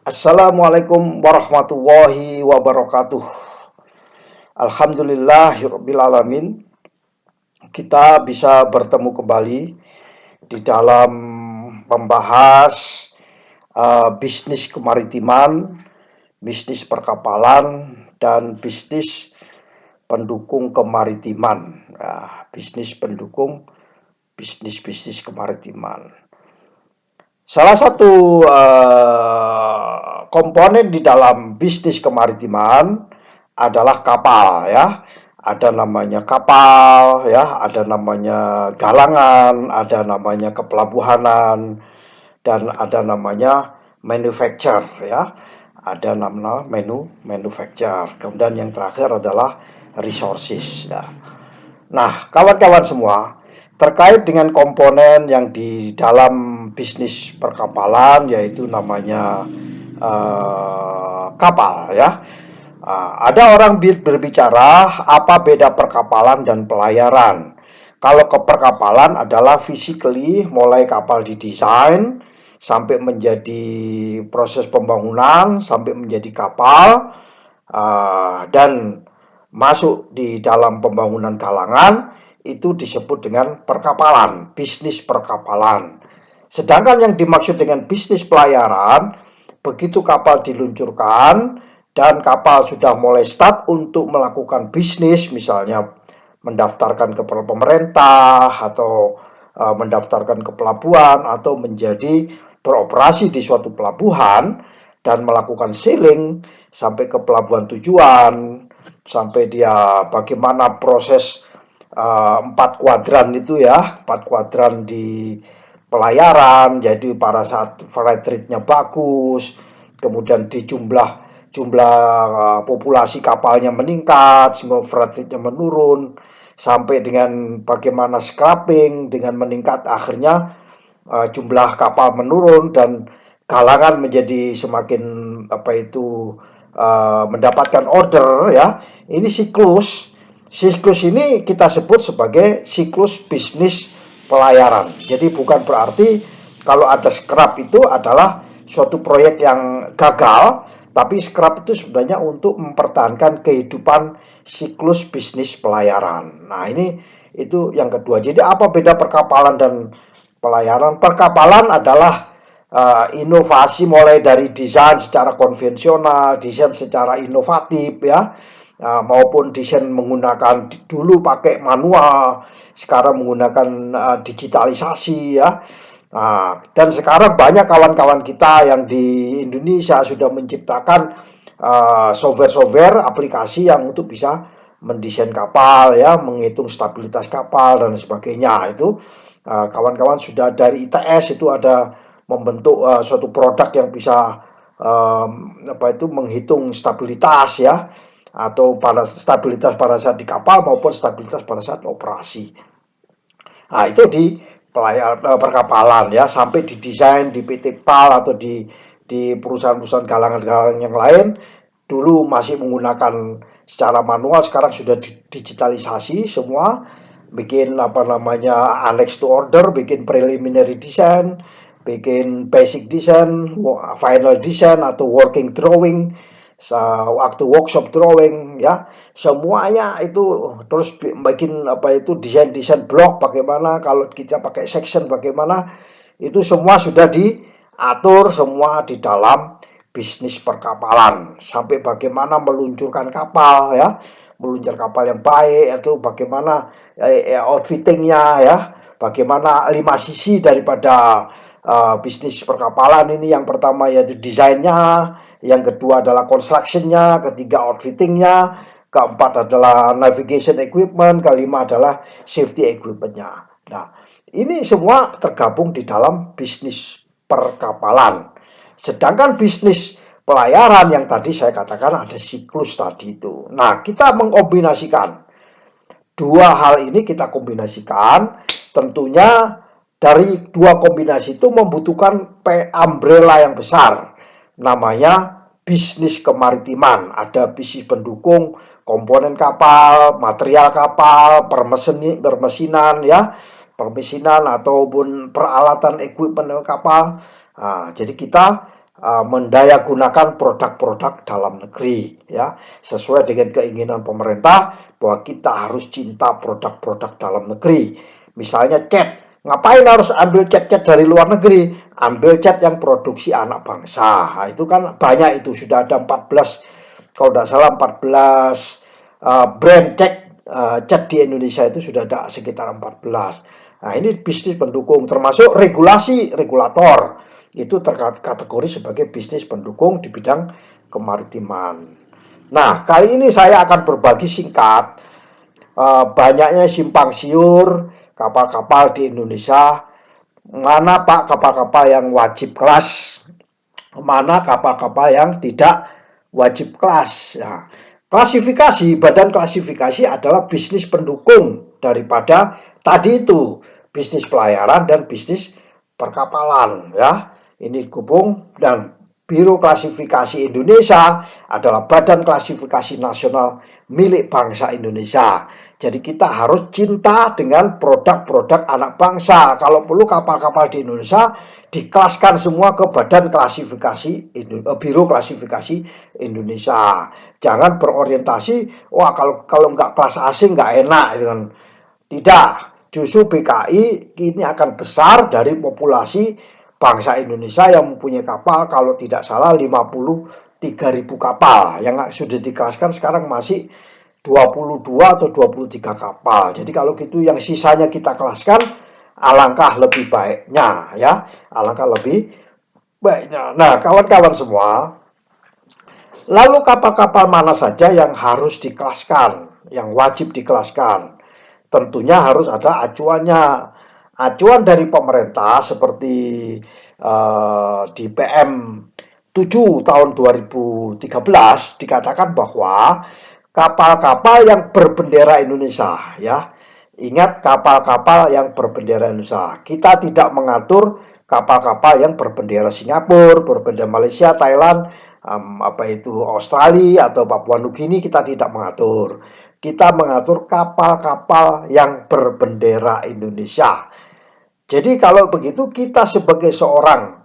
Assalamualaikum warahmatullahi wabarakatuh. Alhamdulillahirabbil alamin. Kita bisa bertemu kembali di dalam membahas bisnis kemaritiman, bisnis perkapalan, dan bisnis pendukung kemaritiman. Bisnis pendukung bisnis-bisnis kemaritiman. Salah satu komponen di dalam bisnis kemaritiman adalah kapal ya. Ada namanya kapal ya, ada namanya galangan, ada namanya kepelabuhanan, dan ada namanya manufacture ya. Ada nama manufacture. Kemudian yang terakhir adalah resources ya. Nah, kawan-kawan semua, terkait dengan komponen yang di dalam bisnis perkapalan, yaitu namanya kapal ya. Ada orang berbicara apa beda perkapalan dan pelayaran. Kalau ke perkapalan adalah physically, mulai kapal didesain sampai menjadi proses pembangunan, sampai menjadi kapal, dan masuk di dalam pembangunan galangan, itu disebut dengan perkapalan, bisnis perkapalan. Sedangkan yang dimaksud dengan bisnis pelayaran, begitu kapal diluncurkan dan kapal sudah mulai start untuk melakukan bisnis, misalnya mendaftarkan ke pemerintah atau mendaftarkan ke pelabuhan atau menjadi beroperasi di suatu pelabuhan dan melakukan sailing sampai ke pelabuhan tujuan, sampai dia bagaimana proses 4 kuadran itu ya, 4 kuadran di pelayaran, jadi pada saat flight rate-nya bagus, kemudian di jumlah populasi kapalnya meningkat, sehingga flight rate-nya menurun, sampai dengan bagaimana scrapping dengan meningkat, akhirnya jumlah kapal menurun dan galangan menjadi semakin mendapatkan order ya. Ini siklus. Siklus ini kita sebut sebagai siklus bisnis pelayaran. Jadi bukan berarti kalau ada scrap itu adalah suatu proyek yang gagal, tapi scrap itu sebenarnya untuk mempertahankan kehidupan siklus bisnis pelayaran. Nah, ini itu yang kedua. Jadi apa beda perkapalan dan pelayaran? Perkapalan adalah inovasi mulai dari desain secara konvensional, desain secara inovatif ya, maupun desain menggunakan dulu pakai manual, sekarang menggunakan digitalisasi ya. Nah, dan sekarang banyak kawan-kawan kita yang di Indonesia sudah menciptakan software-software aplikasi yang untuk bisa mendesain kapal ya, menghitung stabilitas kapal dan sebagainya. Itu kawan-kawan sudah dari ITS itu ada membentuk suatu produk yang bisa menghitung stabilitas ya, atau pada stabilitas pada saat di kapal maupun stabilitas pada saat operasi. Nah, itu di perkapalan ya, sampai didesain di PT PAL atau di perusahaan-perusahaan galangan-galangan yang lain. Dulu masih menggunakan secara manual, sekarang sudah digitalisasi semua. Bikin annex to order, bikin preliminary design, bikin basic design, final design atau working drawing, waktu workshop drawing ya, semuanya itu. Terus bikin desain blok bagaimana, kalau kita pakai section bagaimana, itu semua sudah diatur semua di dalam bisnis perkapalan. Sampai bagaimana meluncurkan kapal ya, meluncur kapal yang baik, itu bagaimana outfittingnya ya, bagaimana 5 sisi daripada bisnis perkapalan ini. Yang pertama yaitu desainnya, yang kedua adalah constructionnya, ketiga outfittingnya, keempat adalah navigation equipment, kelima adalah safety equipmentnya. Nah, ini semua tergabung di dalam bisnis perkapalan. Sedangkan bisnis pelayaran yang tadi saya katakan ada siklus tadi itu. Nah, kita mengkombinasikan dua hal ini, kita kombinasikan. Tentunya dari dua kombinasi itu membutuhkan umbrella yang besar, namanya bisnis kemaritiman. Ada bisnis pendukung, komponen kapal, material kapal, permesinan ya, permesinan ataupun peralatan equipment kapal. Nah, jadi kita mendayagunakan produk-produk dalam negeri, ya, sesuai dengan keinginan pemerintah bahwa kita harus cinta produk-produk dalam negeri. Misalnya cat, ngapain harus ambil cat-cat dari luar negeri? Ambil cat yang produksi anak bangsa. Nah, itu kan banyak, itu sudah ada 14, kalau tidak salah 14 brand cat di Indonesia itu sudah ada sekitar 14. Nah, ini bisnis pendukung, termasuk regulasi regulator. Itu terkategori sebagai bisnis pendukung di bidang kemaritiman. Nah, kali ini saya akan berbagi singkat banyaknya simpang siur kapal-kapal di Indonesia. Mana Pak kapal-kapal yang wajib kelas, mana kapal-kapal yang tidak wajib kelas. Nah, klasifikasi, badan klasifikasi adalah bisnis pendukung daripada tadi itu, bisnis pelayaran dan bisnis perkapalan, ya. Ini gabung, dan Biro Klasifikasi Indonesia adalah badan klasifikasi nasional milik bangsa Indonesia. Jadi kita harus cinta dengan produk-produk anak bangsa. Kalau perlu kapal-kapal di Indonesia dikelaskan semua ke badan klasifikasi Biro Klasifikasi Indonesia. Jangan berorientasi, wah kalau nggak kelas asing nggak enak, gitu kan. Tidak, justru BKI ini akan besar dari populasi bangsa Indonesia yang mempunyai kapal, kalau tidak salah 53.000 kapal. Yang sudah dikelaskan sekarang masih 22 atau 23 kapal. Jadi kalau gitu yang sisanya kita kelaskan, alangkah lebih baiknya, ya. Alangkah lebih baiknya. Nah, kawan-kawan semua, lalu kapal-kapal mana saja yang harus dikelaskan, yang wajib dikelaskan? Tentunya harus ada acuannya. Acuan dari pemerintah seperti di PM 7 tahun 2013 dikatakan bahwa kapal-kapal yang berbendera Indonesia, ya. Ingat, kapal-kapal yang berbendera Indonesia. Kita tidak mengatur kapal-kapal yang berbendera Singapura, berbendera Malaysia, Thailand, apa itu Australia atau Papua Nugini, kita tidak mengatur. Kita mengatur kapal-kapal yang berbendera Indonesia. Jadi kalau begitu kita sebagai seorang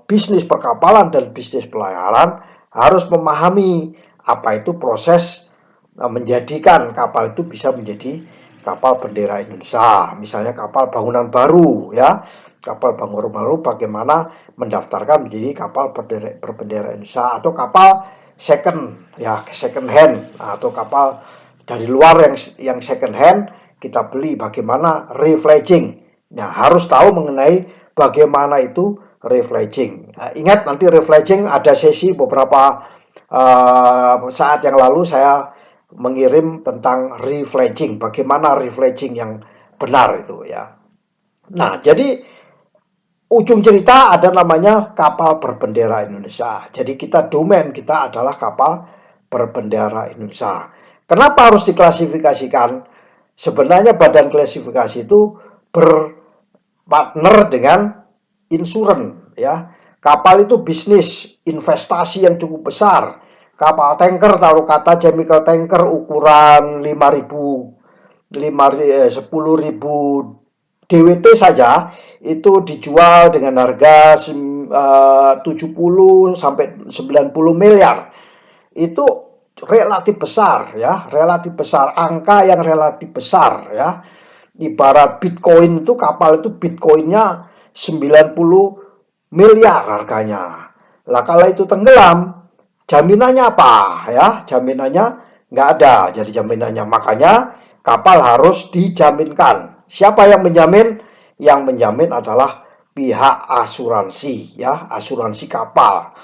bisnis perkapalan dan bisnis pelayaran harus memahami apa itu proses menjadikan kapal itu bisa menjadi kapal bendera Indonesia. Misalnya kapal bangunan baru, ya. Kapal bangunan baru bagaimana mendaftarkan menjadi kapal berbendera Indonesia, atau kapal second, ya, second hand, atau kapal dari luar yang second hand kita beli, bagaimana refledging. Nah, harus tahu mengenai bagaimana itu refledging. Nah, ingat, nanti refledging ada sesi beberapa saat yang lalu saya mengirim tentang refledging, bagaimana refledging yang benar itu, ya. Nah, jadi ujung cerita ada namanya kapal berbendera Indonesia. Jadi domain kita adalah kapal berbendera Indonesia. Kenapa harus diklasifikasikan? Sebenarnya badan klasifikasi itu berpartner dengan insuran, ya. Kapal itu bisnis investasi yang cukup besar. Kapal tanker, taruh kata chemical tanker ukuran 10.000 DWT saja itu dijual dengan harga 70 sampai 90 miliar. Itu relatif besar, ya, relatif besar, angka yang relatif besar, ya. Ibarat Bitcoin itu, kapal itu Bitcoinnya 90 miliar harganya. Lah kalau itu tenggelam, jaminannya apa, ya? Jaminannya nggak ada. Jadi jaminannya, makanya kapal harus dijaminkan. Siapa yang menjamin? Yang menjamin adalah pihak asuransi, ya, asuransi kapal.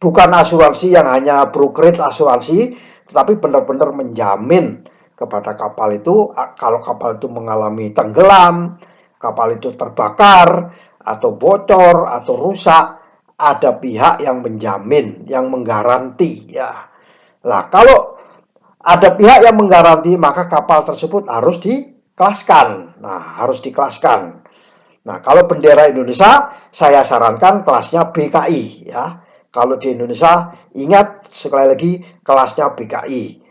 Bukan asuransi yang hanya brokerage asuransi, tetapi benar-benar menjamin kepada kapal itu, kalau kapal itu mengalami tenggelam, kapal itu terbakar, atau bocor, atau rusak, ada pihak yang menjamin, yang menggaranti, ya. Lah, kalau ada pihak yang menggaranti, maka kapal tersebut harus dikelaskan. Nah, harus dikelaskan. Nah, kalau bendera Indonesia, saya sarankan kelasnya BKI, ya. Kalau di Indonesia, ingat sekali lagi, kelasnya BKI.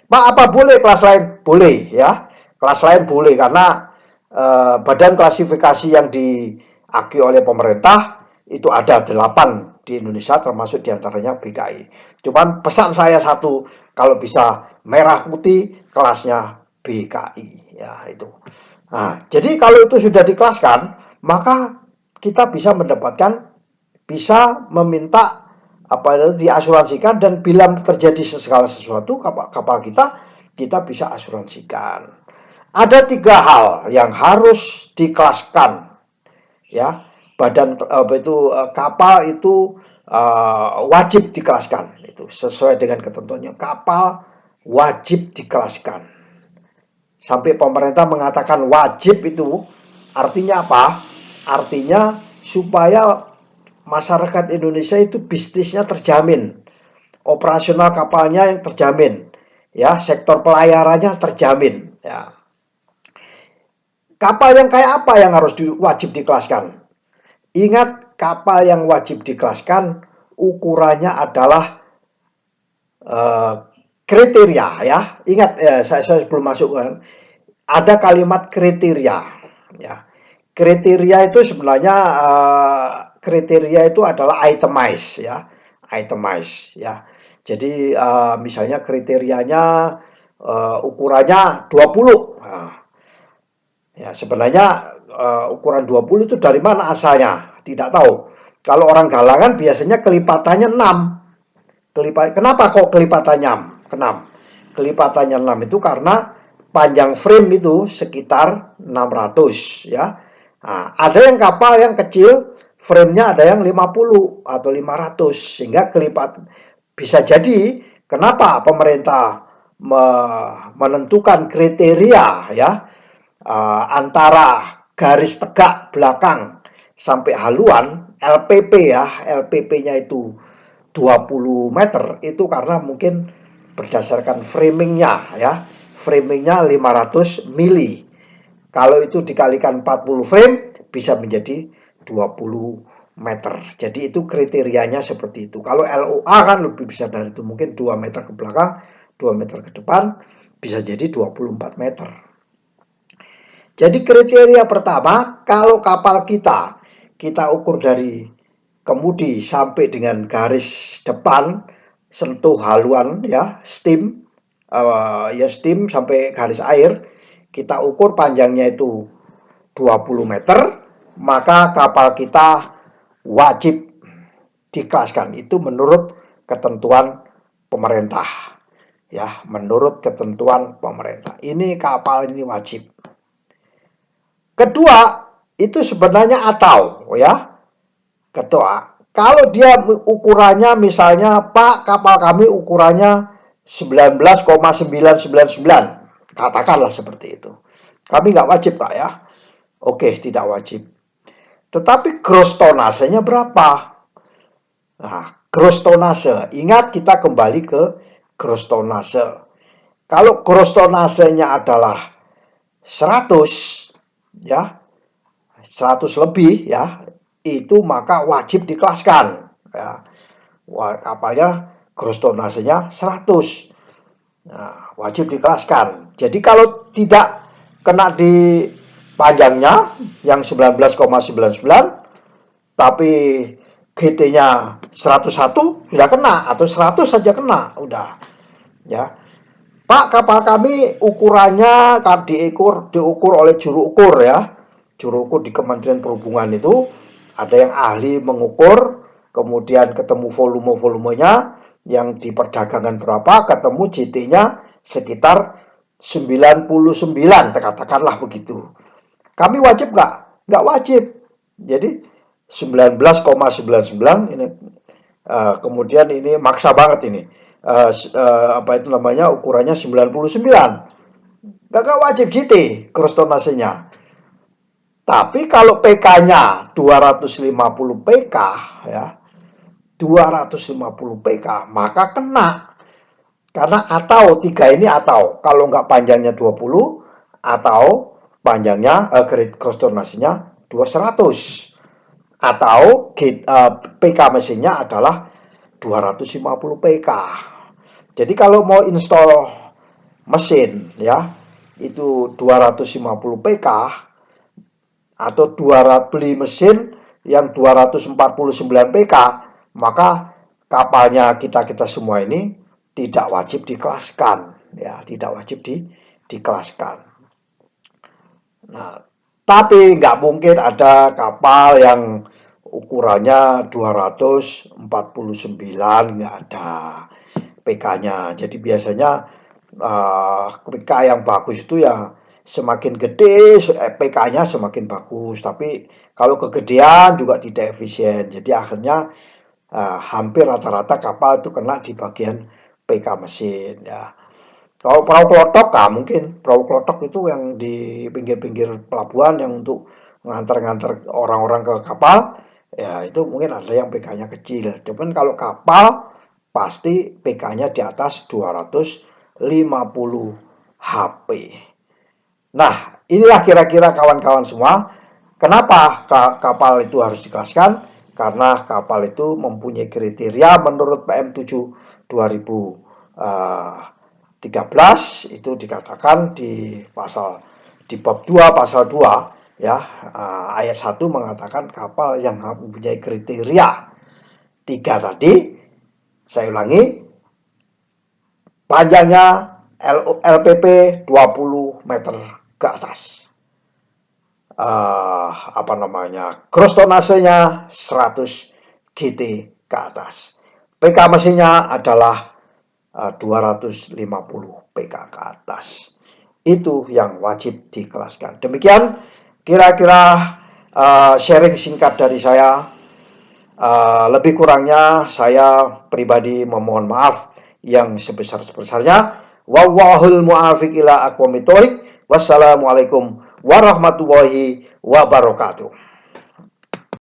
Pak, apa boleh kelas lain? Boleh, ya. Kelas lain boleh, karena badan klasifikasi yang diakui oleh pemerintah itu ada 8 di Indonesia, termasuk diantaranya BKI. Cuman pesan saya satu, kalau bisa merah putih kelasnya BKI, ya itu. Nah, jadi kalau itu sudah dikelaskan, maka kita bisa mendapatkan, bisa meminta apa itu diasuransikan, dan bila terjadi segala sesuatu kapal kita bisa asuransikan. Ada 3 hal yang harus dikelaskan, ya. Badan kapal itu wajib dikelaskan, itu sesuai dengan ketentuannya. Kapal wajib dikelaskan. Sampai pemerintah mengatakan wajib, itu artinya apa? Artinya supaya masyarakat Indonesia itu bisnisnya terjamin, operasional kapalnya yang terjamin, ya, sektor pelayarannya terjamin, ya. Kapal yang kayak apa yang harus wajib dikelaskan? Ingat, kapal yang wajib dikelaskan ukurannya adalah kriteria, ya. Ingat, saya belum masuk kan. Ada kalimat kriteria, ya. Kriteria itu sebenarnya kriteria itu adalah itemize, ya. Itemize, ya. Jadi misalnya kriterianya ukurannya 20. Nah, ya, sebenarnya ukuran 20 itu dari mana asalnya? Tidak tahu. Kalau orang galangan biasanya kelipatannya 6. Kenapa kok kelipatannya 6? Kelipatannya 6 itu karena panjang frame itu sekitar 600, ya. Nah, ada yang kapal yang kecil, frame-nya ada yang 50 atau 500, sehingga bisa jadi kenapa pemerintah menentukan kriteria, ya, antara garis tegak belakang sampai haluan LPP, ya. LPP-nya itu 20 meter, itu karena mungkin berdasarkan framingnya, ya. Framingnya 500 mili. Kalau itu dikalikan 40 frame bisa menjadi 20 meter. Jadi itu kriterianya seperti itu. Kalau LOA kan lebih bisa dari itu, mungkin 2 meter ke belakang, 2 meter ke depan, bisa jadi 24 meter. Jadi kriteria pertama, kalau kapal kita ukur dari kemudi sampai dengan garis depan, sentuh haluan, ya, steam, ya, steam sampai garis air, kita ukur panjangnya itu 20 meter, maka kapal kita wajib dikelaskan. Itu menurut ketentuan pemerintah, ya, menurut ketentuan pemerintah. Ini kapal ini wajib. Kedua, itu sebenarnya atau, ya. Kedua, kalau dia ukurannya misalnya, Pak, kapal kami ukurannya 19,999, katakanlah seperti itu. Kami nggak wajib, Pak, ya. Oke, tidak wajib. Tetapi gross tonasenya berapa? Nah, gross tonase. Ingat, kita kembali ke gross tonase. Kalau gross tonasenya adalah 100, ya, 100 lebih, ya, itu maka wajib dikelaskan, ya. Kapalnya gross tonasenya 100. Nah, wajib dikelaskan. Jadi kalau tidak kena di panjangnya yang 19,99, tapi GT-nya 101 sudah kena, atau 100 saja kena, udah, ya. Pak, kapal kami ukurannya diukur oleh juru ukur, ya. Juru ukur di Kementerian Perhubungan itu ada yang ahli mengukur, kemudian ketemu volume-volumenya yang di perdagangan berapa, ketemu GT-nya sekitar 99, katakanlah begitu. Kami wajib nggak? Nggak wajib. Jadi 19,99 ini, kemudian ini maksa banget ini. Apa itu namanya, ukurannya 99. Nggak wajib GT gross tonasenya. Tapi kalau PK-nya 250 PK, ya, 250 PK, maka kena. Karena atau 3 ini atau. Kalau nggak panjangnya 20, atau panjangnya gross tonasenya 200. Atau PK mesinnya adalah 250 PK. Jadi kalau mau install mesin, ya, itu 250 PK, atau beli mesin yang 249 PK, maka kapalnya kita semua ini tidak wajib dikelaskan, ya, tidak wajib dikelaskan. Nah, tapi nggak mungkin ada kapal yang ukurannya 249, nggak ada PK-nya. Jadi biasanya PK yang bagus itu ya semakin gede PK-nya semakin bagus. Tapi kalau kegedean juga tidak efisien. Jadi akhirnya hampir rata-rata kapal itu kena di bagian PK mesin, ya. Kalau perahu klotok, mungkin perahu klotok itu yang di pinggir-pinggir pelabuhan yang untuk ngantar-ngantar orang-orang ke kapal, ya itu mungkin ada yang PK-nya kecil. Cuman kalau kapal pasti PK-nya di atas 250 HP. Nah, inilah kira-kira kawan-kawan semua, kenapa kapal itu harus dikelaskan? Karena kapal itu mempunyai kriteria menurut PM7 2013, itu dikatakan di bab 2 pasal 2, ya, ayat 1 mengatakan kapal yang mempunyai kriteria 3 tadi. Saya ulangi, panjangnya LPP 20 meter ke atas. Gross tonasenya 100 GT ke atas. PK mesinnya adalah 250 PK ke atas. Itu yang wajib dikelaskan. Demikian kira-kira sharing singkat dari saya. Lebih kurangnya saya pribadi memohon maaf yang sebesar-besarnya. Wallahul muwaffiq ila aqwamit thoriq. Wassalamualaikum warahmatullahi wabarakatuh.